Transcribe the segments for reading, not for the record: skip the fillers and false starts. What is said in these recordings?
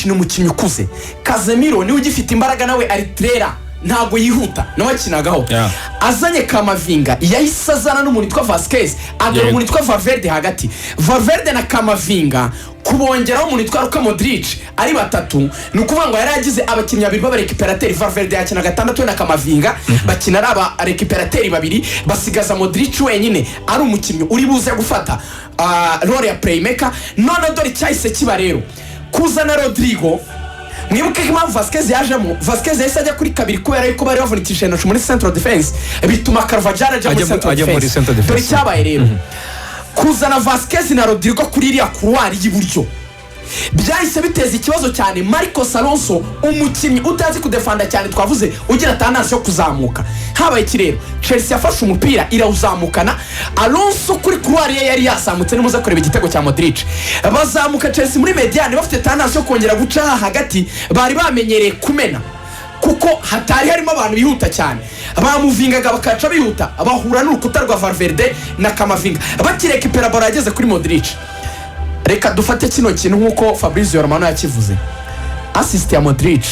ni umukinnyi ukuze. Casemiro niwe ugifite imbaraga nawe aritrera ntago yihuta nawe akinagaho. Azanye Kamavinga yahise azana n'umuntu witwa Vasquez agera umuntu witwa Valverde hagati. Valverde na Kamavinga kubongeraho umuntu witwa Luka Modric ari batatu ni ukuvuga ngo yari agize abakinnyi babiri b'abarekiperateri. Valverde yakina gatandatu na Kamavinga bakina ari abarekiperateri babiri basigaza Modric wenyine ari umukinnyi uri buze gufata role ya playmaker. None dore cyahise kiba rero kuzana Rodrigo. Mwibuke ko impamvu Vasquez yajemo, Vasquez yahise ajya kuri kabiri kubera yuko bari bavunikishije intoki muri central defense bituma Carvajal ajya muri central defense. Dore cyabaye rero kuzana Vasquez na Rodrigo kuri iriya couloir y'iburyo byahise biteza ikibazo cyane. Marcos Alonso umukinnyi utazi kudefanda cyane twavuze ugira tendance yo kuzamuka. Habaye ikirero Chelsea yafashe umupira irawuzamukana. Alonso kuri couloir ye yari yasamutse nimuze kureba igitego cya Modric. Bazamuka Chelsea muri mediane bafite tendance yo kongera guca hagati bari bamenyereye kumena kuko hatari harimo abantu bihuta cyane. Bamuvingaga bakaca bihuta bahura n'urukuta rwa Valverde na Kamavinga bakireka ipera baro yageze kuri Modric. Reka dufate kino kintu nkuko Fabrizio Romano yakivuze. Assist ya Modric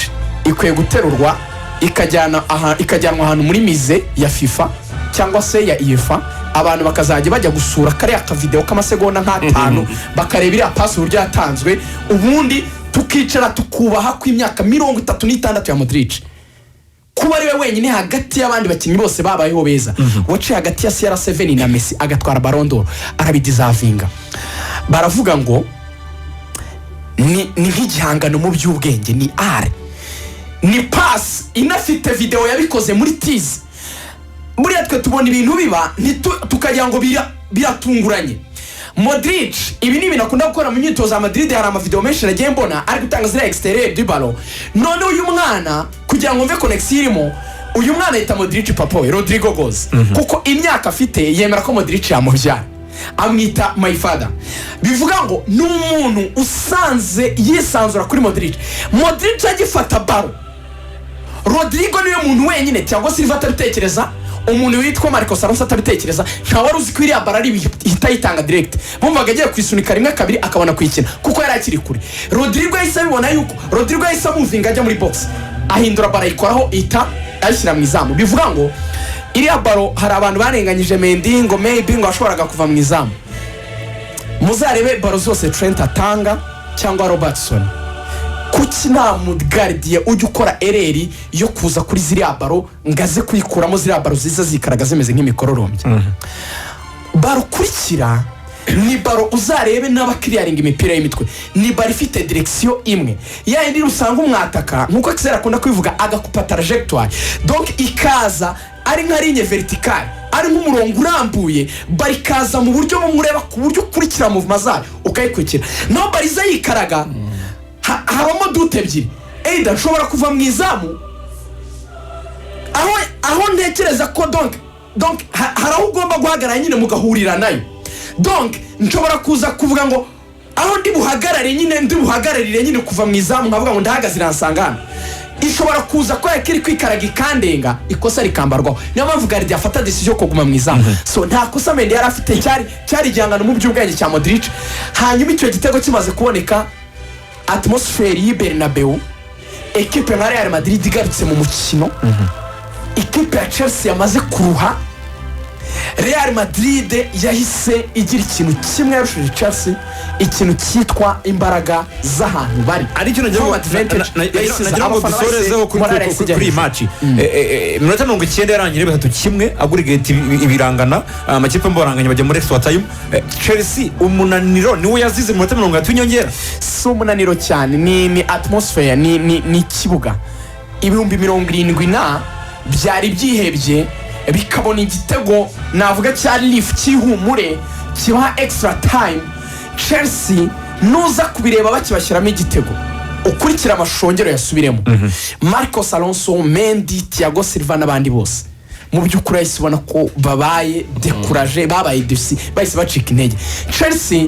ikwiye guterurwa ikajyanwa ahantu muri mize ya FIFA cyangwa se ya UEFA. Abantu bakazajya bajya gusura kare aka video k'amasegonda nk'atanu bakareba iriya pass uburyo yatanzwe ubundi tukicara tukubaha kw'imyaka 36 ya Modric. Kuba ari we wenyine hagati y'abandi bakinnyi bose babayeho beza waciye hagati ya CR7 na Messi agatwara Ballon d'Or arabidizavinga. Baravuga ngo ni nk'igihangano mu by'ubwenge ni art ni pass inafite video yabikoze muri tease. Muri atwe tubona ibintu biba tukagira ngo biratunguranye. Modric ibi ni binakunda gukora mu myitozo ya Madrid. Hari ama video menshi nagiye mbona ari gutanga zira exterieur du ballon. None uyu mwana kugira ngo mve connection irimo uyu mwana yita Modric papa we Rodrigo goes kuko imyaka afite yemera ko Modric yamubyara amwita my father. Bivuga ngo n'umuntu usanze yisanzura kuri Modric. Modric agifata ballon Rodrigo niwe muntu wenyine cyangwa Silva atabitekereza umuntu witwa Marcos Alonso atabitekereza nta wari uzi kwiriya barari hita yitanga direct. Bumvaga agiye kwisunika rimwe kabiri akabona kwikina kuko yari akiri kure. Rodrigo yahise abibona yuko Rodrigo yahise amuvinga ajya muri box ahindura bara ikoraho ita ayishyira mu izamu. Bivuga ngo iriya baro hari abantu barenganyije Mendy ngo maybe ngo ashobora kuva mu izamu. Muzarebe baro zose Trent atanga cyangwa Robertson kuki nta mudgardier ujya ukora ereri yo kuza kuri ziriya baro ngaze kuyikuramo ziriya baro ziza zikaraga zimeze nk'imikororombye. Baro kurikira ni baro uzarebe n'abakiriyaringa imipira y'imitwe ni baro ifite direction imwe yandi usanga umwataka nkuko Axel akunda kwivuga agakupa trajectoire donc ikaza ari nka ligne verticale ari nk'umurongo urambuye barikaza mu buryo bumureba ku buryo ukurikira movement zayo ukayikurikira. No bariza yikaraga habamo dute ebyiri either nshobora kuva mu izamu aho ntekereza ko donc haraho ugomba guhagarara nyine mugahurira nayo. Donc nshobora kuza kuvuga ngo aho ndi buhagararire nyine kuva mu izamu nkavuga ngo ndahagaze iransangana. Ishobora kuza ko yakiri kwikaraga ikandenga ikosa rikambarwaho. Niyo mpamvu Gardia afata decision ko guma mu izamu. So nta kosa Mendy yari afite cyari igihangano mu by'ubwenge cya Modric. Hanyuma icyo gitego kimaze kuboneka atmosphere y'i Bernabeu equipe nka Real Madrid igarutse mu mukino. Equipe ya Chelsea yamaze kuruha. Real Madrid yahise igira ikintu kimwe yarushije Chelsea ikintu cyitwa imbaraga z'ahantu bari ari cyo nagira ngo dusorezeho kuri match. Minota 90 yarangire 3-1 agurigate ibirangana amakipe mboranganye bajya muri extra time. Chelsea umunaniro niwe yazize minota 30 nyongera. Si umunaniro cyane ni atmosphere ni kibuga ibihumbi 70 na byari byihebye bikabona igitego navuga cya lift cyihumure kiba extra time. Chelsea nuza kubireba bakibashyiramo igitego ukurikira amashongero yasubiremo. Marcos Alonso, Mendy, Thiago Silva n'abandi bose mu by'ukuri yisubona ko babaye découragé babaye desi bahise bacika intege. Chelsea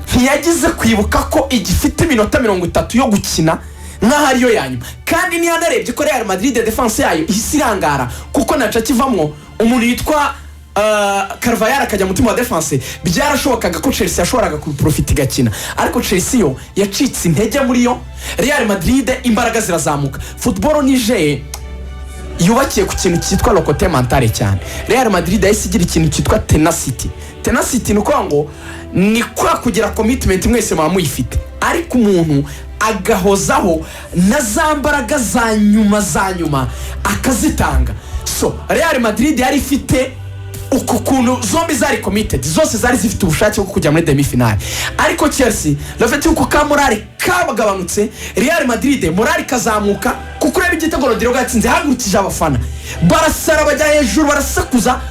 ntiyagize kwibuka ko igifite iminota 30 yo gukina nkaho ariyo yanyuma kandi ntiyanarebye ko Real Madrid defense yayo ihise irangara kuko naca kivamwo umuntu yitwa Carvajal akajya mutima wa defense byarashobokaga ko Chelsea yashoboraga kuprofita igakina ariko Chelsea yo yacitse intege muri yo. Real Madrid imbaraga zirazamuka. Football nije yubakiye ku kintu cyitwa locote mentale cyane. Real Madrid yahise igira ikintu cyitwa tenacity nuko ngo ni kwa kugira commitment mwese muyifite ariko umuntu agahozaho na za mbaraga za nyuma akazitanga. So Real Madrid yari ifite uko kuntu zombi zari committed zose zari zifite ubushake bwo kujya muri demi finale ariko Chelsea rafite uko ka morale kabagabanutse. Real Madrid morale kazamuka kuko ureba igitego Rodrigo gatsinze hagurukije abafana barasara bajya hejuru barasakuza.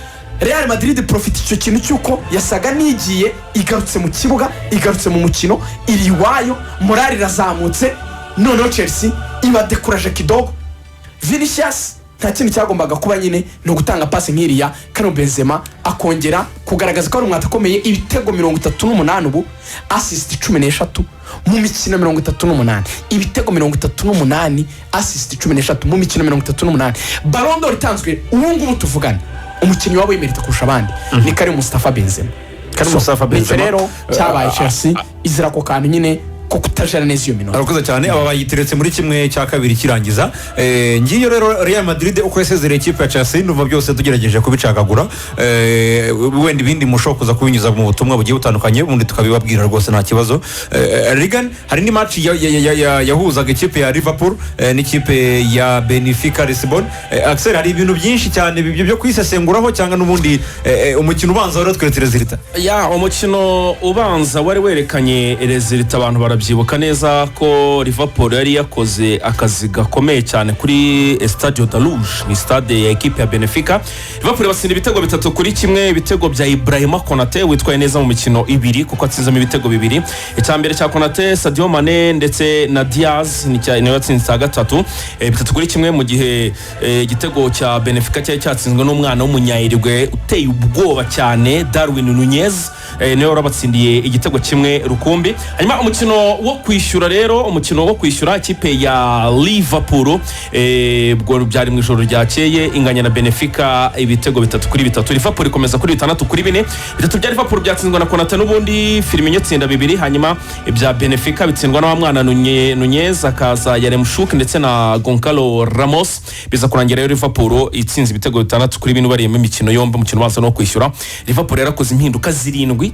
Real Madrid profite icyo kintu cyuko yasaga nigiye igarutse mu kibuga igarutse mu mukino iri wayo morale razamutse. Noneho Chelsea iba dekuraje kidogo. Vinicius nta kintu cyagombaga kuba nyine no gutanga pass nk'iriya Kano Benzema akongera kugaragaza ko ari umwata akomeye. Ibitego 38 ubu assist 13 mu mikino 38 ibitego 38 assist 13 mu mikino 38. Ballon d'Or itanzwe ubu ngubu tuvugana umukinnyi wabo yemerita kurusha abandi ni Karim Mustafa Benzema. Rero cyabaye Chelsea izira ko kantu nyine ko kutajana neza iyo minota. Arakoze cyane aba bayiteretse muri kimwe cya kabiri kirangiza. Ngiyo rero Real Madrid uko yasezereye ikipe ya Chelsea ndumva byose tugerageje kubicagagura. Wenda ibindi mushoka kuza kubinyuza mu butumwa bugiye butandukanye ubundi tukabibabwira rwose nta kibazo. Regan hari ni match yahuzaga ikipe ya Liverpool n'ikipe ya Benfica Lisbon. Axel hari ibintu byinshi cyane byo kwisesenguraho cyangwa n'ubundi umukino ubanza rero tweretse resulta. Ya umukino ubanza wari werekanye resulta abantu barabyibuka neza ko Liverpool yari yakoze akazi gakomeye cyane kuri Estadio da Luz ni stade ya equipe ya Benfica. Liverpool batsinda ibitego 3-1 ibitego bya Ibrahima Konate witwaye neza mu mikino ibiri kuko atsinzamo ibitego bibiri. Icyambere cya Konate, Sadio Mane ndetse na Diaz ni watsinze cya gatatu 3-1 mu gihe igitego cya Benfica cyatsinzwe n'umwana w'umunyayirigwe uteye ubwoba cyane Darwin Nunez niwe warabatsindiye igitego kimwe rukumbi. Hanyuma umukino wo kwishyura ikipe ya Liverpool bwo byari mu ijoro ryakeye inganya na Benfica ibitego 3-3. Liverpool ikomeza kuri 6-4. Bitatu bya Liverpool byatsinzwe na Konate n'ubundi Firmino tsinda 2 hanyuma ibya Benfica bitsindwa n'abamwana Nunez akaza Yaremchuk ndetse na Goncalo Ramos biza kurangira rero Liverpool itsinze ibitego 6-2 bari mu mikino yombi. Umukino wazo no kwishyura Liverpool yarakoze impinduka 7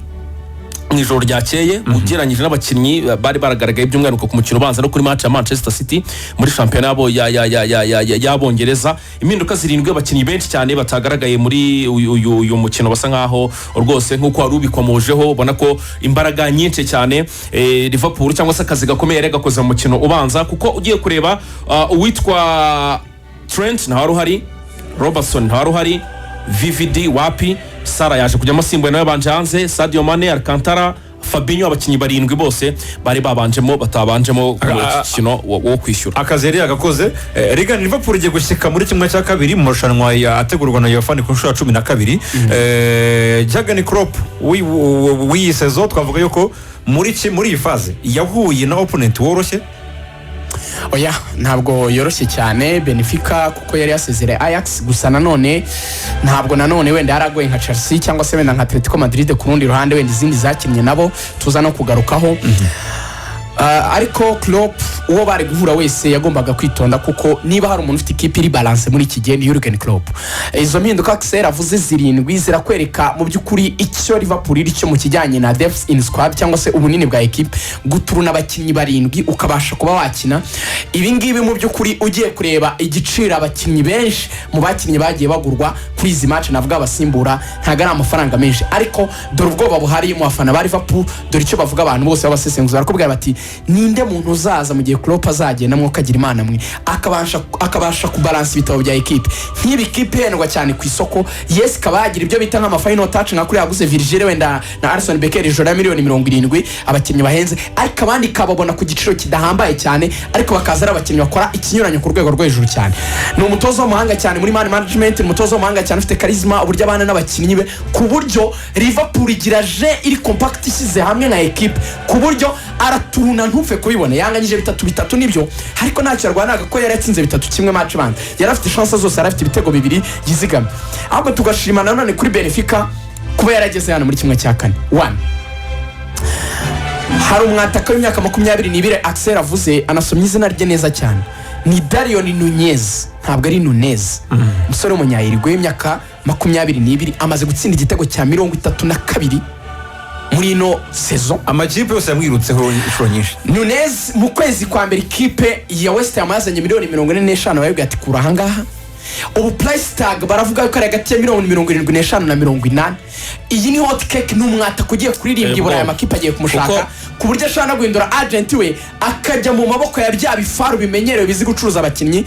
mw'ijoro ryakeye ugereranyije n'abakinnyi bari baragaragaye by'umwihariko ku mukino ubanza no kuri match ya Manchester City muri shampiyona yabo y'Abongereza. Impinduka 7 abakinnyi benshi cyane batagaragaye muri uyu mukino basa nkaho rwose nkuko wari ubikomojeho ubona ko imbaraga nyinshi cyane Liverpool cyangwa se akazi gakomeye yari gakoze mu mukino ubanza kuko ugiye kureba uwitwa Trent nta wari uhari, Robertson nta wari uhari, VVD wapi, Sara yaje kujyamo simbuye nawe banje hanze, Sadio Mane, Alcantara, Fabinho abakinnyi 7 bose bari babanjemo batabanjemo kino wo kwishyura. Akazi yari yagakoze. Regan Liverpool igiye gushyika muri kimwe cya kabiri mu marushanwa ategurwa na UEFA ku nshuro 12. Jurgen Klopp w'iyi sezo twavuga yuko muri iyi faze yahuye na opponent woroshye. Oya ntabwo yoroshye cyane Benfica kuko yari yasezere Ajax gusa nanone ntabwo nanone wenda yaragoye nka Chelsea cyangwa se wenda nka Atletico Madrid ku rundi ruhande wenda izindi zakinnye nabo tuza no kugarukaho. Ariko Klopp uwo bari guhura wese yagombaga kwitonda kuko niba hari umuntu ufite ikipe iri balance muri iki gihe ni Jurgen Klopp. Izo mpinduka Axel avuze 7 zirakwereka mu by'ukuri icyo Liverpool iri cyo mu kijyanye na depth in squad cyangwa se ubunini bwa equipe guturuna abakinnyi 7 ukabasha kuba wakina. Ibi ngibi mu by'ukuri ugiye kureba igiciro abakinnyi benshi mu bakinnyi bagiye bagurwa kuri izi match navuga abasimbura ntago ari amafaranga menshi ariko dore ubwoba buhari mu bafana ba Liverpool dore icyo bavuga abantu bose babasesenguza barakubwira bati ninde muntu uzaza mu gihe Klopp azagenda mwo kagira imana mwe akabasha kubalance ibitabo bya equipe nk'ibi equipe yenwa cyane ku isoko yes kabagira ibyo bita nk'ama final touch nka kuri yaguze Virgil wenda na Alisson Becker ijoro miliyoni 70 abakinnyi bahenze ariko abandi kababona ku giciro kidahambaye cyane ariko bakaza ari abakinnyi bakora ikinyuranyo ku rwego rwo hejuru cyane. Ni umutozo w'umuhanga cyane muri man management, umutozo w'umuhanga cyane ufite karizma uburyo abana n'abakinnyi be ku buryo Liverpool igira je iri compact isize hamwe na equipe ku buryo araturuna ntupfe kubibona yanganyije 3-3 nibyo ariko ntacyo yarwanaga ko yari yatsinze 3-1 match band yari afite chance zose yari afite ibitego bibiri yizigamye ahubwo tugashima nanone kuri Benfica kuba yarageze hano muri kimwe cya kane 1 hari umwataka w'imyaka 22 Axel avuze anasomye izina rye neza cyane ni Darion Nunez ntabwo ari Nunez umusore w'umunyayirigwe w'imyaka 22 amaze gutsinda igitego cya 32 muri ino saison amakipe yose yamwirutseho inshuro nyinshi. Nunez mu kwezi kwa mbere ikipe ya West Ham yazanye miliyoni 45 bayibwiye ati kura ahangaha ubu price tag baravuga ko ari hagati ya 75 na 80. Iyi ni hot cake n'umwata kugiye kuririmba ibura ya makipe agiye kumushaka ku buryo ashana guhindura agent we akajya mu maboko ya bya bifaru bimenyerewe bizi gucuruza abakinnyi.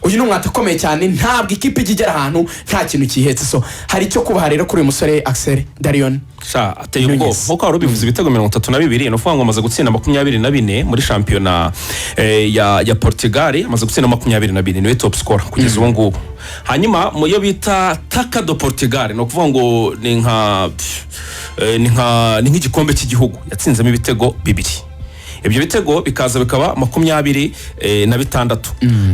Uyu n'umwata ukomeye cyane ntabwo ikipe igera ahantu nta kintu kihetse so hari cyo kubaha rero kuri uyu musore Axel Darion ateye ubwoba nkuko wari ubivuze ibitego 32 no fuanga amaze gutsinda 24 muri shampiyona ya Portugal amaze gutsinda 24 niwe top scorer kugeza ubu ngubu. Hanyuma muyo bita Taca do Portugal no kuvuga ngo ni nk'igikombe cy'igihugu yatsinzemo ibitego bibiri. Ibyo bitego bikaza bikaba 26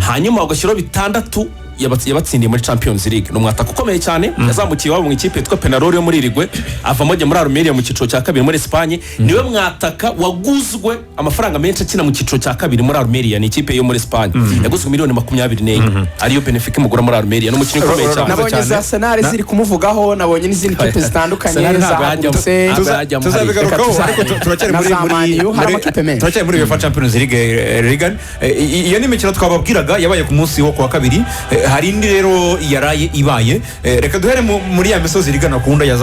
hanyuma ugashyiraho bitandatu yabatsindiye muri Champions League n'umwataka ukomeye cyane yazamukiye wabo mu ikipe yitwa Penarol yo muri Uruguay avamo muri Armeria mu cyiciro cya kabiri muri Espagne niwe mwataka waguzwe amafaranga menshi akina mu cyiciro cya kabiri muri Armeria ni ikipe yo muri Espagne yaguzwe miliyoni 24 ariyo Benfica imugura muri Armeria n'umukinnyi ukomeye cyane. Nabonye za Arsenal ziri kumuvugaho nabonye n'izindi kipe zitandukanye tuzabigarukaho ariko turacyari muri UEFA Champions League Regan iyo ni imikino twababwiraga yabaye ku munsi wo kwa kabiri. Hari indi rero yaraye ibaye reka duhere muri ya misozi rigana ku nda ya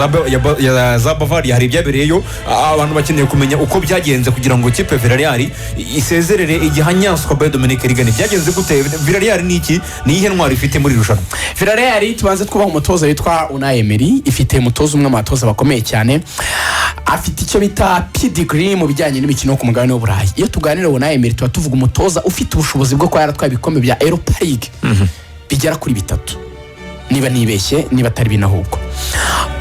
za Bavaria hari ibyabereyeyo abantu bakeneye kumenya uko byagenze kugira ngo ikipe Villarreal isezerere igihanyanswa by Dominique Rigani byagenze gute Villarreal ni iki ni ihe ntwari ifite muri rushanwa. Villarreal tubanze twubaha umutoza witwa Unai Emery ifite umutoza umwe matoza bakomeye cyane afite icyo bita pedigree mu bijyanye n'imikino ku mugabane w'Uburayi. Iyo tuganira Unai Emery tuba tuvuga umutoza ufite ubushobozi bwo kwa yaratwaye ibikombe bya Europa League bigera kuri 3 niba nibeshye niba atari binahubwo.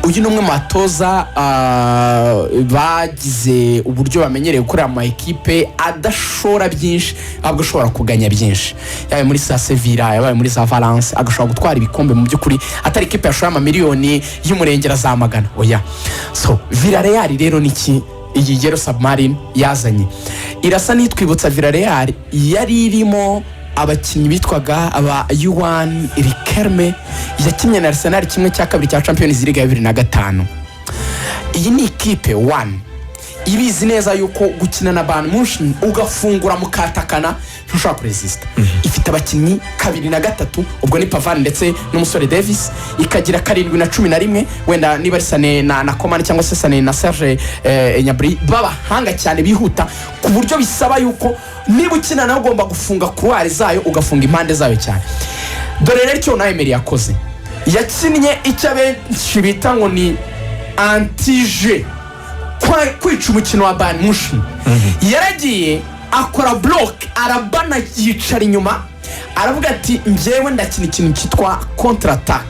Uyu numwe matoza bagize uburyo bamenyereye gukora ama equipe adashora byinshi ahubwo ashobora kuganya byinshi yabaye muri Sevilla yabaye muri Valence agashobora gutwara ibikombe mu byukuri atari equipe yashora ama miliyoni y'umurengera za magana oya. So Villarreal rero niki iyi Yellow Submarine yazanye irasa nitwibutsa Villarreal yari irimo abakinnyi bitwaga aba Juan Riquelme yakinnye na Arsenal kimwe cya kabiri cya Champions League ya 2005. Iyi ni ikipe 1 ibizi neza yuko gukina na Bayern Munich ugafungura mukatakana ntushobora kuresista. Ifite abakinnyi 2 na 3 ubwo ni Pavard ndetse n'umusore Davis ikagira 7 na 11 wenda niba ari Sane na Coman cyangwa se Sane na Serge Gnabry baba hanga cyane bihuta ku buryo bisaba yuko niba ukina nawe ugomba gufunga kuwari zayo ugafunga impande zayo cyane. Dore rero icyo Unai Emery yakoze yakinnye icyo benshi bita ngo ni anti-jeu kwica umukino wa Bayern Munich. Yaragiye akora block arabana yicara inyuma aravuga ati njyewe ndakina ikintu cyitwa counter attack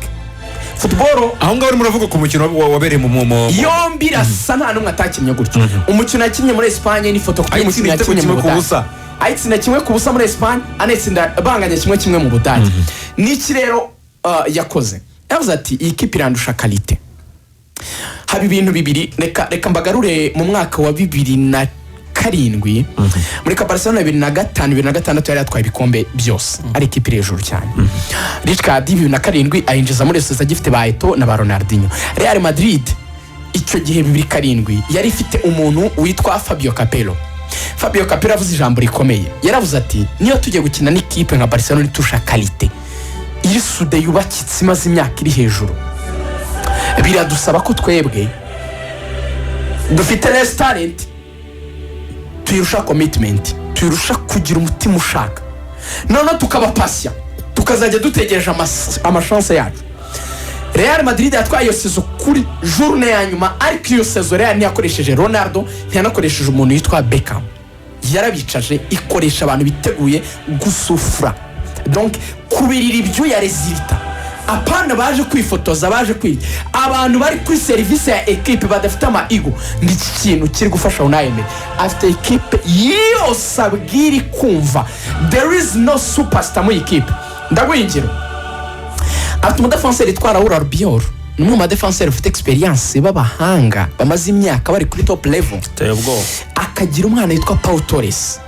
football. Aho ngaho muravuga ku mukino wabereye mu yombi rasa nta numwe atakinnye gutyo. Umukino yakinnye muri Espagne ni foto kuri umukino yakinnye mu Budage ayitsinda kimwe ku busa muri Espagne anetsinda banganya kimwe mu Budage. Niki rero yakoze yavuze ati iyi kipe irandusha qualité. Haba ibintu bibiri reka mbagarure mu mwaka wa 2007 muri Barcelona 2005-2006 yari yatwaye ibikombe byose ari ikipe hejuru cyane. Rijkaard 2007 ayinjiza muri Sesa gifite ba Eto'o na ba Ronaldinho. Real Madrid icyo gihe 2007 yari ifite umuntu witwa Fabio Capello avuze ijambo rikomeye yaravuze ati niyo tugiye gukina n'ikipe nka Barcelona itusha qualité iri sude yubakitse imaze imyaka iri hejuru biradusaba ko twebwe dufite less talent tuyirusha commitment tuyirusha kugira umutima ushaka none tukaba patient tukazajya dutegereje amashance yacu. Real Madrid yatwaye iyo sezo kuri journée ya nyuma ariko iyo sezo Real ntiyakoresheje Ronaldo ntiyanakoresheje umuntu yitwa Beckham yarabicaje ikoresha abantu biteguye gusufura donc kubirira ibyo ya resulta apana baje kwifotoza baje kwiga abantu bari kuri serivisi ya ekipe badafite ama-ego. ni iki kintu kiri gufasha unayeme afite ekipe yose abwiri kumva there is no superstar mu ekipe. ndaguha ingero, afite umudefanseri yitwa rw'imikino, ni umwe mu badefanseri ufite experience b'abahanga bamaze imyaka bari kuri top level. akagira umwana yitwa Pau Torres.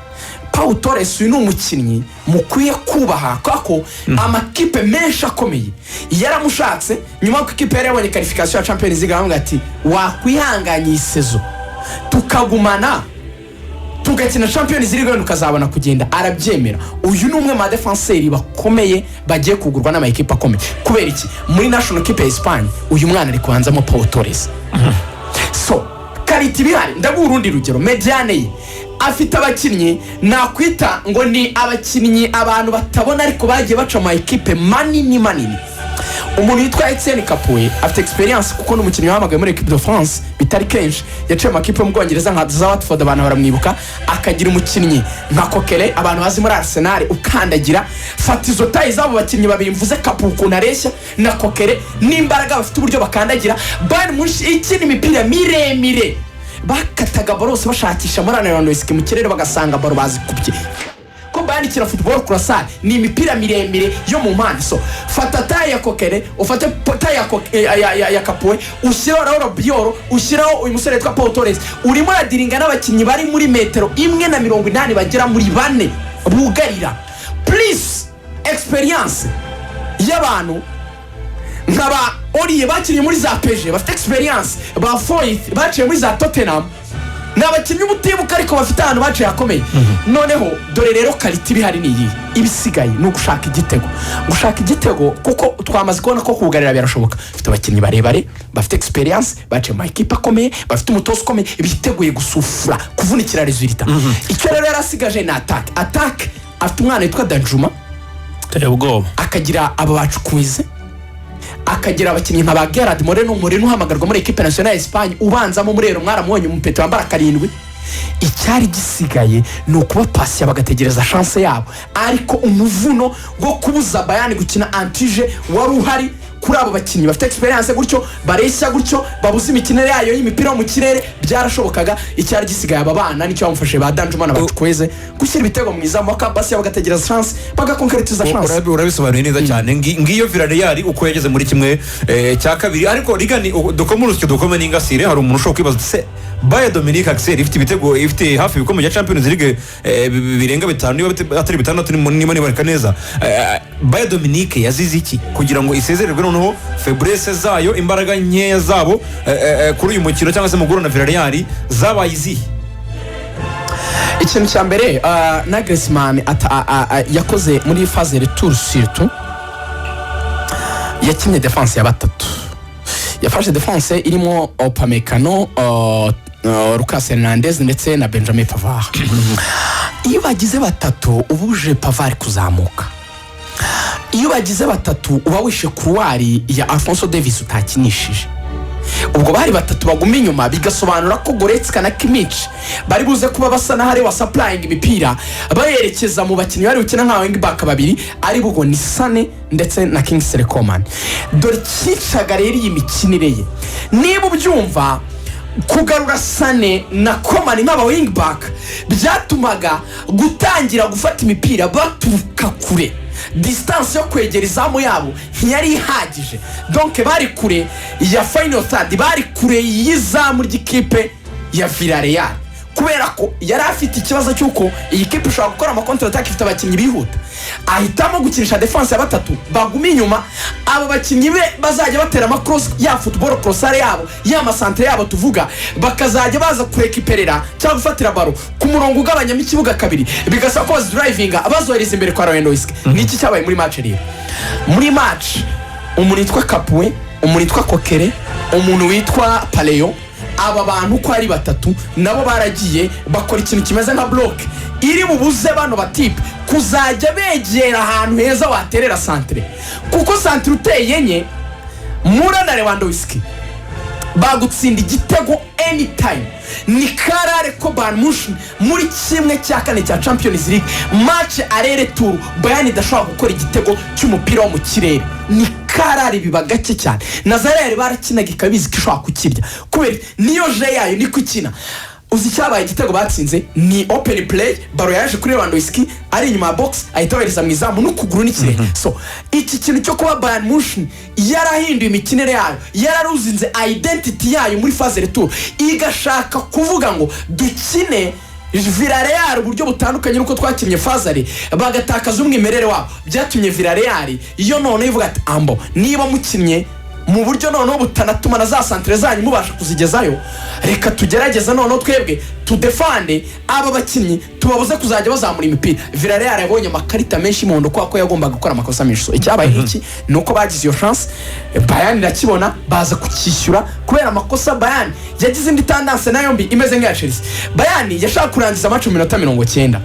uyu ni umukinnyi mukwiye kubaha kuko amakipe menshi akomeye yaramushatse nyuma y'uko ikipe yari yabonye qualification ya Champions League. aramubwira ati wakwihanganya iyi sezo tukagumana tugakina Champions League ukazabona kugenda. arabyemera. uyu ni umwe mu badefanseri bakomeye bagiye kugurwa n'amakipe akomeye. kubera iki? muri national kipe ya Espagne uyu mwana ari kubanzamo Pau Torres. so kariti bihari. ndaguha urundi rugero, mediane ye afite abakinnyi nakwita ngo ni abakinnyi abantu batabona ariko bagiye baca mu ekipe manini. umuntu yitwa Etienne Capoue afite experience kuko ni umukinnyi wahamagaye muri equipe de France bitari kenshi. yaciye mu makipe mu Bwongereza nka za Watford, abantu baramwibuka. akagira umukinnyi nka Kokele abantu bazi muri Arsenal ukandagira. fata izo tayi z'abo bakinnyi babiri mvuze, Capoue ukuntu areshya na Kokele n'imbaraga bafite uburyo bakandagira. Bayern Munich ikina imipira miremire, bakataga bose bashakisha muri Lewandowski mu kirere bagasanga baro bazikubye. ko bandikira football croissant ni imipira miremire yo mu mpande. so fata tayi ya Kokele, ufate tayi ya Capoue, ushyiraho rw'imikino, ushyiraho uyu musore witwa Pau Torres. urimo uradiringa n'abakinnyi bari muri metero 180 bagera muri 4 bugarira. please experience y'abantu nkaba Oriye bakinnye muri za PG bafite experience, ba Foyth baciye muri za Tottenham, n'abakinnyi mutibuka ariko bafite ahantu baciye akomeye. noneho dore rero kariti bihari ni iyi, ibisigaye ni ugushaka igitego kuko twamaze kubona ko kugarira birashoboka. bafite abakinnyi barebare bafite experience baciye mu ekipe akomeye, bafite umutozo ukomeye, biteguye gusufura kuvunikira resultat. icyo rero yarasigaje ni attack. afite umwana witwa Danjuma, akagira aba bacukuze, akagira abakinnyi nka ba Gerard Moreno uhamagarwa muri equipe nationale ya Espagne ubanzamo muri rero mwaramubonye umupeta wambara 7. icyari gisigaye ni ukuba pasi bagategereza chance yabo, ariko umuvuno wo kubuza Bayern gukina antije wari uhari kuri abo bakinnyi bafite experience gutyo bareshya gutyo babuze imikinire yayo y'imipira mu kirere byarashobokaga. icyari gisigaye aba bana nicyo bamufashe ba Danjuma na bacukweze gushyira ibitego mu izamu bakabasi bagategereza chance bagakonkeretiza chance. urabisobanuye neza cyane. ngiyo Villarreal uko yageze muri kimwe cya kabiri. ariko rigani dokomurusyo dokome n'ingasire hari umuntu ushobora kwibaza se Bayer Dominique Axel ifite ibitego ifite hafi ibikombe bya Champions League birenga 5 niba atari 6 niba nibareka neza. Bayer Dominique yazize iki kugira ngo isezererwe noneho faiblesse zayo imbaraga nkeya zabo kuri uyu mukino cyangwa se mugoro na Villarreal zabaye izihe? ikintu cya mbere Nagelsmann yakoze muri phase retour surtout yakinnye defense ya batatu. yafashe defense irimo Upamecano, Lucas Hernandez ndetse na Benjamin Pavard. iyo bagize batatu ubuje Pavard kuzamuka, iyo bagize batatu uba wishe kuruwari ya Alphonso Davies utakinishije. ubwo bari batatu baguma inyuma bigasobanura ko Goretzka na Kimmich bari buze kuba basa na hari wa supplying imipira bayerekeza mu bakinnyi bari gukina nka wing back babiri ari bugo ni Sane ndetse na Kingsley Coman. dore cyicaga rero iyi mikinire ye, niba ubyumva kugarura Sane na Coman nk'aba wing back byatumaga gutangira gufata imipira baturuka kure. distance yo kwegera izamu yabo ntiyari ihagije, donc bari kure ya final third, bari kure y'izamu ry'ikipe ya Villarreal kubera ko yari afite ikibazo cy'uko iyi kipe ishobora gukora ama counter attack ifite abakinnyi bihuta. ahitamo gukinisha defense ya batatu baguma inyuma, abo bakinnyi be bazajya batera ama cross ya football crossare yabo ya masantre yabo tuvuga, bakazajya baza kurekiperera cyangwa gufatira baro ku murongo ugabanya mu kibuga kabiri, bigasa ko drivinga abazohereza imbere kwa Lewandowski. niki cyabaye muri match rero? muri match umuntu witwa Capoue, umuntu witwa Kokele, umuntu witwa Paleo, aba bantu ko ari batatu nabo baragiye bakora ikintu kimeze nka block iri bubuze bano batipe kuzajya begera ahantu heza waterera centre, kuko centre uteye nye Mura na Lewandowski bagutsinda igitego anytime. ni karare ko Bayern Munich muri kimwe cya kane cya Champions League match arere tour Bayern idashobora gukora igitego cy'umupira wo mu kirere. ni ikarari biba gake cyane na Zareri barakinaga ikabizi ko ishobora kukirya kubera niyo je yayo niko ikina uzi cyabaye igitego batsinze ni open play baro yaje kuri Lewandowski ari inyuma ya box ahita yohereza mu izamu n'ukuguru n'ikirenge so iki kintu cyo kuba Bayern Munich yarahinduye imikinire yayo yararuzinze identity yayo muri phase retour igashaka kuvuga ngo dukine Villarreal uburyo butandukanye nuko twakinnye Fazari bagatakaza umwimerere wabo byatumye Villarreal iyo none ivuga ati ambo niba mukinnye mu buryo noneho butanatuma na za santere zanyu mubasha kuzigezayo reka tugerageza noneho twebwe tudefande aba bakinnyi tubabuze kuzajya bazamura imipira Villarreal yabonye amakarita menshi y'umuhondo ko yagombaga gukora amakosa menshi so icyabaye iki nuko bagize iyo chance Bayern irakibona baza kukishyura kubera amakosa Bayern yagize indi tendance nayo mbi imeze nk'iya Chelsea Bayern yashaka kurangiza match mu minota 90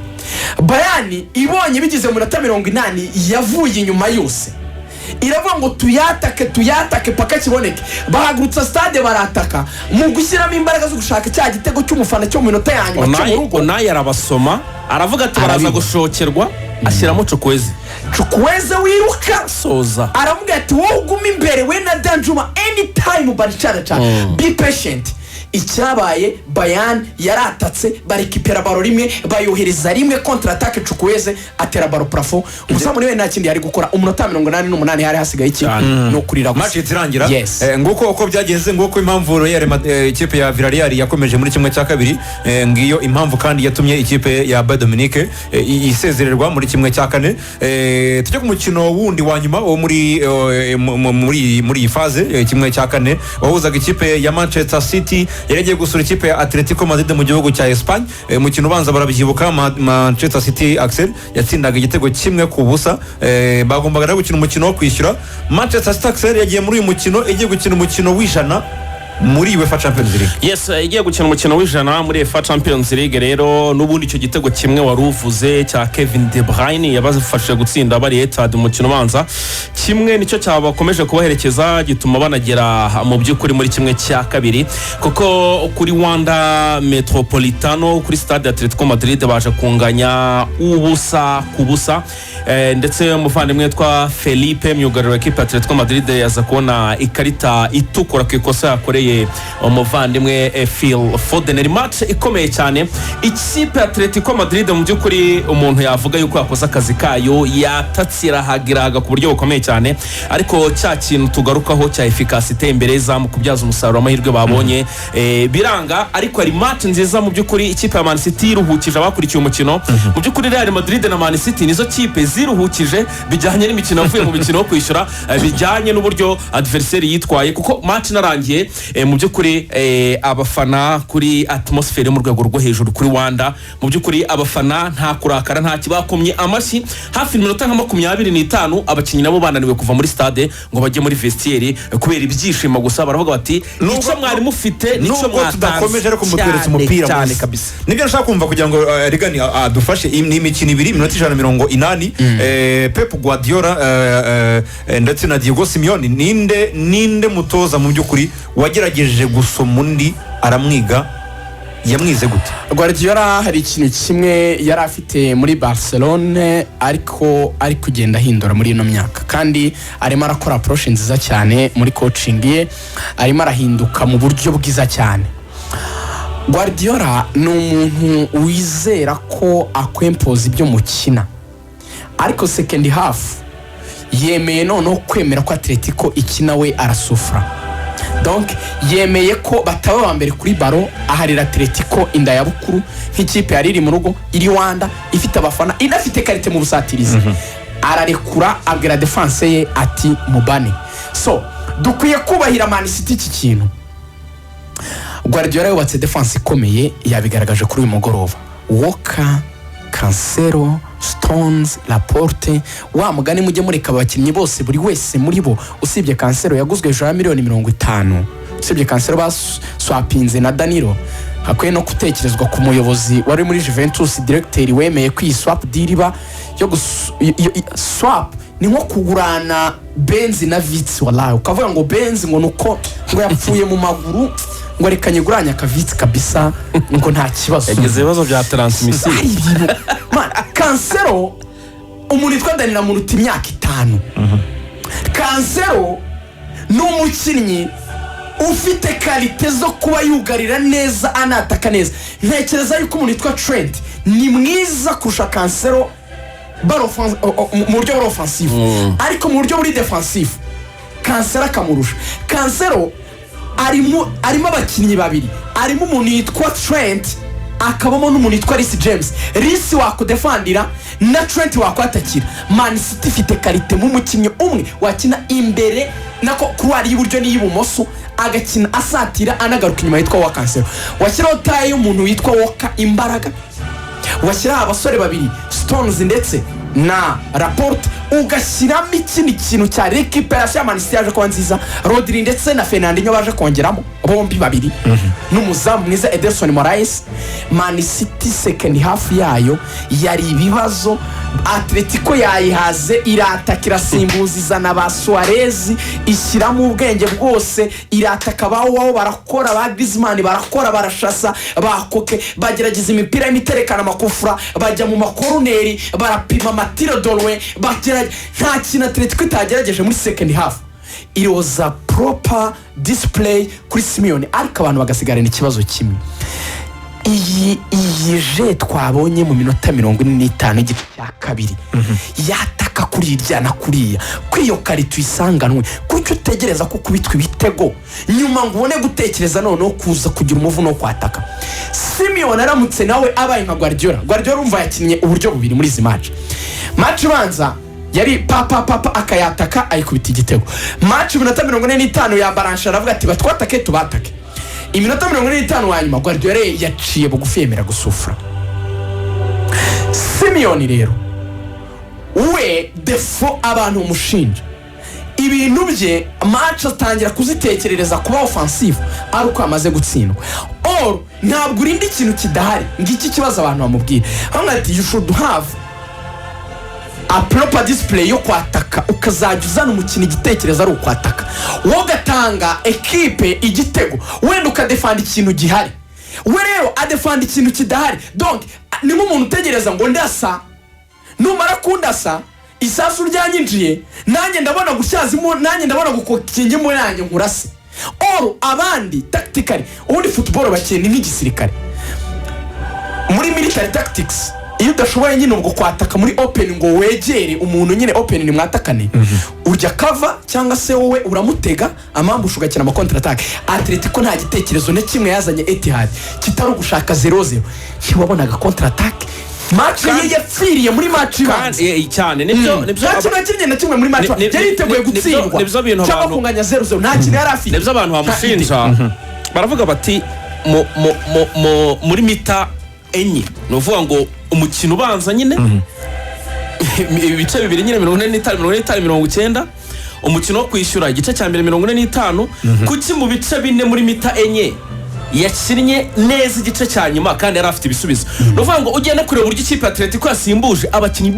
Bayern ibonye bigize mu minota 80 yavuye inyuma yose iravuga ngo tuyatake paka kiboneke bahagurutsa stade barataka mu gushyiramo imbaraga zo gushaka cya gitego cy'umufana cyo mu minota yanyu cyo mu rugo nayo arabasoma aravuga ati baraza gushokerwa ashyiramo Chukwueze wiruka soza aravuga ati wowe uguma imbere we na Danjuma anytime baricara be patient icyabaye Bayern yaratatse barikipera baro rimwe bayohereza rimwe contre attaque Chukwueze atera baro plafond umusamu niwe nta kindi yari gukora umunota 88 hari hasigaye iki no kurira gusa match irangira nguko uko byagenze nguko impamvu ikipe ya Villarreal yakomeje muri kimwe cya kabiri ngiyo impamvu kandi yatumye ikipe ya Bayern Munich isezererwa muri kimwe cya kane tujye ku mukino wundi wa nyuma wo muri phase kimwe cya kane wahuzaga ikipe ya Manchester City yagiye gusura ikipe ya Atletico Madrid mu gihugu cya Espagne mukino ubanza barabyibuka Manchester City Axel yatsindaga igitego kimwe ku busa bagombaga gukina umukino wo kwishyura Manchester City Axel yagiye muri uyu mukino igiye gukina umukino w'ijana muri UEFA Champions League yes igiye gukina umukino w'ijana muri UEFA Champions League rero n'ubundi icyo gitego kimwe waruvuze cya Kevin De Bruyne yabafashije gutsinda bari Etihad umukino ubanza kimwe nicyo cyabakomeje kubaherekeza gituma banagera mu by'ukuri muri kimwe cya kabiri kuko kuri Wanda Metropolitano kuri Stade Atletico Madrid baje kunganya ubusa ku busa ndetse umuvandimwe twa Felipe myugariro wa equipe Atletico Madrid yaza kubona ikarita itukura ku ikosa yakoreye umuvandimwe Phil Foden match ikomeye cyane ikipe Atletico Madrid mu by'ukuri umuntu yavuga yuko yakoze akazi kayo yatatsira hagiraga ku buryo bukomeye cyane ariko cya kintu tugarukaho cya efficacité imbere zamu kubyaza umusaruro amahirwe babonye biranga ariko ari match nziza mu by'ukuri ikipe ya Man City iruhukije abakurikiye umukino mu by'ukuri Real Madrid na Man City nizo kipe ziruhukije bijyanye n'imikino avuye mu mikino yo kwishyura bijyanye n'uburyo adversaire yitwaye kuko match narangiye mu by'ukuri abafana kuri atmosphere mu rwego rwo hejuru kuri Wanda mu by'ukuri abafana nta kurakara nta kibakomye amashyi hafi iminota nka 25 abakinnyi nabo bananiwe kuva muri stade ngo bajye muri vestiaire kubera ibyishimo gusa baravuga bati nico mwari mufite nico mwatakomeje ariko mutweretse umupira cyane kabisa nibyo nshaka kumva kugira ngo Rigani adufashe imikino 2 minota 180 Pep Guardiola ndetse na Diego Simeone ninde mutoza mu by'ukuri wagerageje gusoma undi aramwiga yamwize gute Guardiola hari ikintu kimwe yari afite muri Barcelone ariko ari kugenda hindura muri ino myaka kandi arimo arakora approach nziza cyane muri coaching ye arimo arahinduka mu buryo bwiza cyane Guardiola ni umuntu wizera ko akwempoza ibyo mukina ariko second half yemeye noneho kwemera ko Atletico ikina we arasufra donc yemeye ko bataba ba mbere kuri baro aharira Atletico inda ya bukuru nk'ikipe yari iri mu rugo iri Wanda ifite abafana inafite karite mu busatirizi ararekura abwira defense ye ati mubane so dukwiye kubahira Man City iki kintu Guardiola yubatse defense ikomeye yabigaragaje kuri uyu mugoroba Walker Cancelo Stones Laporte wa mugani mujye mureka abakinnyi bose buri wese muri bo usibye Cancelo yaguzwe hejuru ya $50 usibye Cancelo baswapinze na Danilo hakwiye no gutekerezwa ku muyobozi wari muri Juventus directeur wemeye kwiswap diriba yo swap ni nko kugurana Benz na Vitz wallahi ukavuga ngo Benz ngo nuko ngo yapfuye mu maguru ngo rekanye guranya kavitsi kabisa ngo nta kibazo yagize ibibazo bya transmission Cancelo umuntu itwa Danilo mu imyaka 5 Cancelo ni umukinnyi ufite karite zo kuba yugarira neza anataka neza. Ntekereza yuko umuntu witwa Trent ni mwiza kurusha Cancelo mu buryo buri offensive, ariko mu buryo buri defensive Cancelo akamurusha. Cancelo arimo abakinnyi babiri, arimo umuntu yitwa Trent, akabamo n'umuntu yitwa Reece James. Reece wakudefandira na Trent wakwatakira. Man City ifite karite mu mukinnyi umwe wakina imbere nako kuruari y'uburyo n'iy'ibumoso, agakina asatira anagaruka inyuma yitwa wa Cancelo. Washyiraho taye y'umuntu witwa Walker imbaraga, washyiraho abasore babiri Stones ndetse na Laporte, ugashyiramo ikindi kintu cya recuperation ya Man City yaje kuba nziza, Rodri ndetse na Fernandinho baje kongeramo bombi babiri, n'umuzamu mwiza Ederson Moraes. Man City second half yayo yari ibibazo, Atletico yayihaze, iratakira simbuzi zana ba Suarez, ishyiramo ubwenge bwose, irataka bawo barakora, ba Griezmann barakora, barashasa, bakoke bagerageza imipira y'imiterekana makufura, bajya mu makoruneri, barapima matiro dolwe, nta kintu Atletico itagerageje muri second half. It was a proper display kuri Simeone, ariko abantu bagasigarana ikibazo kimwe. Iyi je twabonye mu minota 45 igice cya kabiri yataka kuri iryana kuriya kwiyo kari tuyisanganwe, kuko utegereza ko kubitwa ibitego nyuma ngo ubone gutekereza noneho kuza kugira umuvuno kwataka. Simeone aramutse nawe abaye nka Guardiola umva yakinnye uburyo bubiri muri izi match banza yari papa akayataka ayikubita igitego. Match minota 45 ya Baransha aravuga ati batwatake tubatake. Iminota 45 wanyuma Guardiola yaciye bugufi yemera gusufura. Simeone rero we defo abantu umushinja ibintu bye match atangira kuzitekerereza kuba offensive ari uko amaze gutsindwa, or ntabwo urindi ikintu kidahari. Ngiki kibazo abantu bamubwira hamwe ati you should have a proper display yo kwataka, ukazajya uzana umukino igitekerezo ari ukwataka, wogatanga equipe igitego, wenda ukadefanda ikintu gihari, we rero adefanda ikintu kidahari. Donc nimo umuntu utegereza ngo ndasa, numara kundasa isasu ryanyinjiye nanjye ndabona gusyazimo, nanjye ndabona gukokingemo, nanjye nkurase. Or abandi tactically ubundi football bakene nk'igisirikare muri military tactics, iyo udashoboye nyine ubwo kwataka muri open ngo wegere umuntu nyine open ni mwatakane, urya cover cyangwa se wowe uramutega amambusha ugakina ama counter attack. Atletico nta gitekerezo ne kimwe yazanye Etihad kitari ugushaka 0-0, ntiwabonaga counter attack. Match ye yapfiriye muri match cyane nibyo nakinye na kimwe muri match yari iteguye gutsindwa cyangwa kunganya 0-0, nta kintu yari afite. Nibyo abantu bamushinja baravuga bati muri mita enye novuga ngo umukino ubanza nyine ibice bibiri nyine 45 umukino wo kwishyura igice cya mbere 45 kuki mu bice bine muri mita enye yakinnye neza igice cya nyuma kandi yari afite ibisubizo. Novuga ngo ugende kureba uburyo ikipe Atletico yasimbuje abakinnyi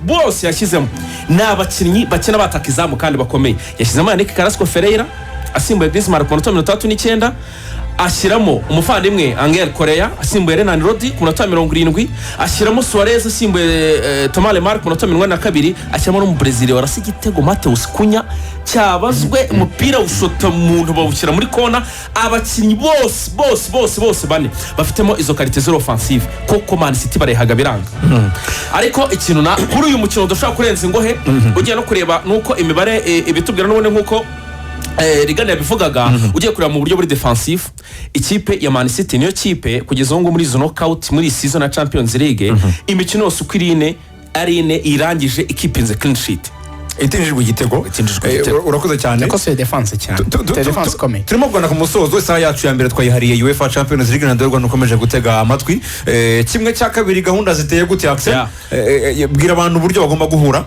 bose yashyizemo n'abakinnyi bakina bataka izamu kandi bakomeye. Yashyizemo Yannick Carrasco Ferreira asimbuye Griezmann ku minota 39, ashyiramo umuvandimwe Angel Correa asimbuye Renan Rodi ku minota 70, ashyiramo Suarez asimbuye Thomas Lemar ku minota 72, ashyiramo n'umubrezili warasi igitego Mateus Cunha cyabazwe umupira ushota umuntu bawushyira muri kona. Abakinnyi bose bane bafitemo izo karite zero offensive, koko Man City barehaga biranga. Ariko ikintu na kuri uyu mukino dushaka kurenza ingohe ugiye no kureba nuko imibare ibitubwira none nkuko Rigane yabivugaga, ugiye kureba mu buryo buri defensive ikipe ya Man City niyo kipe kugeza ngo muri zo knockout muri season ya Champions League imikino yose uko irine irangije ikipinze clean sheet, itinjijwe igitego. Urakoze cyane ko se defense cyane defense komeye. Turimo kugana ku musozo isaha yacu ya mbere twayihariye UEFA Champions League na Rwanda ukomeje gutega amatwi. Kimwe cya kabiri gahunda ziteye gute Axel? Bwira abantu uburyo bagomba guhura.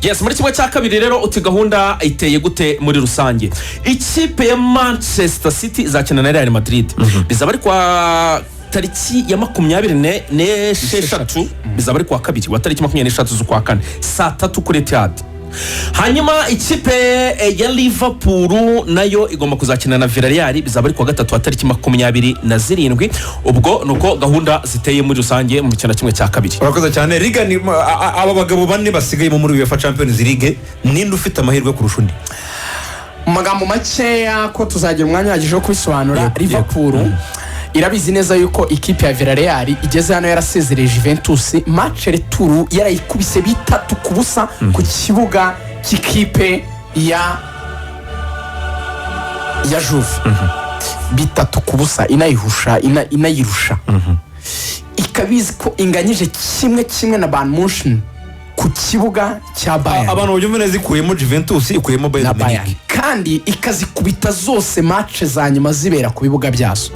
Yes, muri kimwe cya kabiri rero uti gahunda iteye gute muri rusange. Ikipe ya Manchester City izakina na Real Madrid. Bizaba ari kwa tariki ya 24 bizaba ari kwa kabiri wa tariki 24 z'ukwa kane saa 3 kuri Etihad hanyuma ikipe ya Liverpool nayo igomba kuzakina na Villarreal bizaba ari kuwa gatatu wa tariki 27 ubwo nuko gahunda ziteye muri rusange mu cyana kimwe cya kabiri. Urakoze cyane Liga ni aba bagabo bane basigaye muri UEFA Champions League ninde ufite amahirwe kurusha undi? Mu magambo makeya ko tuzagira umwanya uhagije wo kubisobanura. Liverpool irabizi neza yuko ikipe ya Villarreal igeze hano yarasezereye Juventus match retour yarayikubise 3-0 ku kibuga cy'ikipe ya Juve 3-0 inayirusha ikabizi ko inganyije kimwe na Bayern Munich ku kibuga cya Bayern. Abantu babyumva neza ikuyemo Juventus ikuyemo Bayern kandi ikazikubita zose match za nyuma zibera ku bibuga byazo.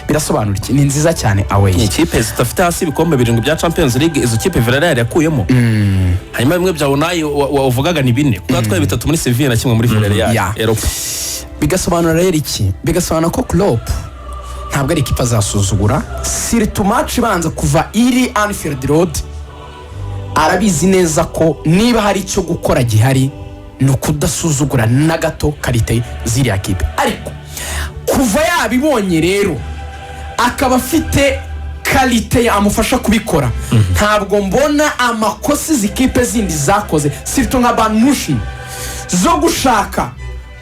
Birasobanura iki? Ni nziza cyane away. Ikipe zitafite hasi ibikombe 7 bya Champions League izo kipe Villarreal yakuyemo. Hanyuma bimwe byawo nayo wavugaga ni 4 kuko twari 3 muri Sevilla na kimwe muri Villarreal Europa. Bigasobanura rero iki? Bigasobanura ko Klopp ntabwo ari ikipe azasuzugura surtout match banza kuva iri Anfield Road. Arabizi neza ko niba hari icyo gukora gihari no kudasuzugura na gato karite ziriya kipe, ariko kuva yabibonye rero akaba afite karite amufasha kubikora. Ntabwo mbona amakosa izikipe zindi zakoze surtout nka Bayern Munich zo gushaka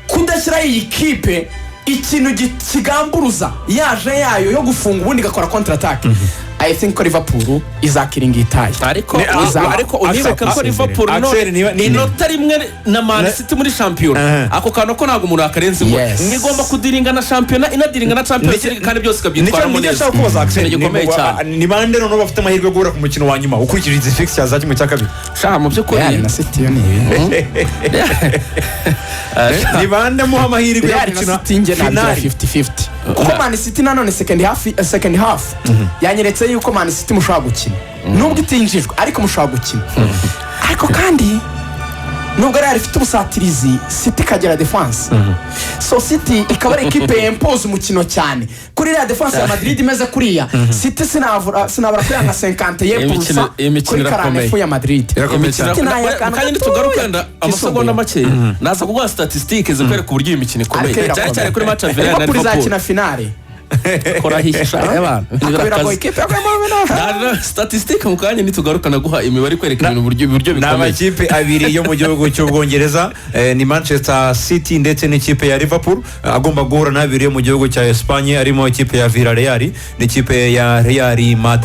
kudashyira iyi kipe ikintu kigamburuza yayo yo gufunga ubundi gakora counter attack. I think ko Liverpool izakiringa itaye ariko unibeka ko Liverpool ni nota rimwe na Man City muri champion ako kantu ko ntago umuntu akarenze ngo ngigomba kudiringa na champion inadiringa na Champions League kandi byose kabyitwaramo neza. Ni bande none bafite amahirwe gura ku mukino wa nyuma ukurikije izi fixtures za kimwe cya kabiri sha mu by'ukuri na City yo ni ni bande mu amahirwe yo gukina finale 50-50 kuko Man City nanone second half yanyeretse yuko Man City mushobora gukina nubwo itinjijwe ariko mushobora gukina ariko kandi nubwo ari ifite ubusatirizi City kagera defense so City ikaba ari equipe impose umukino cyane kuri la defense ya Madrid imeze kuriya City sinabura kuyanga 50% imikino irakomeye ya Madrid kandi nitugarukanda amasegonda make naza kuguha statistics zikwereka uburyo imikino ikomeye cyane kuri match ya Villarreal na Liverpool izakina finale kora hisha statistic mu kanya nitugarukana guha imibare kwerekana uburyo bikomeye. N'amakipe abiri yo mu gihugu cy'Ubwongereza ni Manchester City ndetse n'ikipe ya Liverpool agomba guhura n'abiri yo mu gihugu cya Espagne arimo ikipe ya Villarreal n'ikipe ya Real Madrid.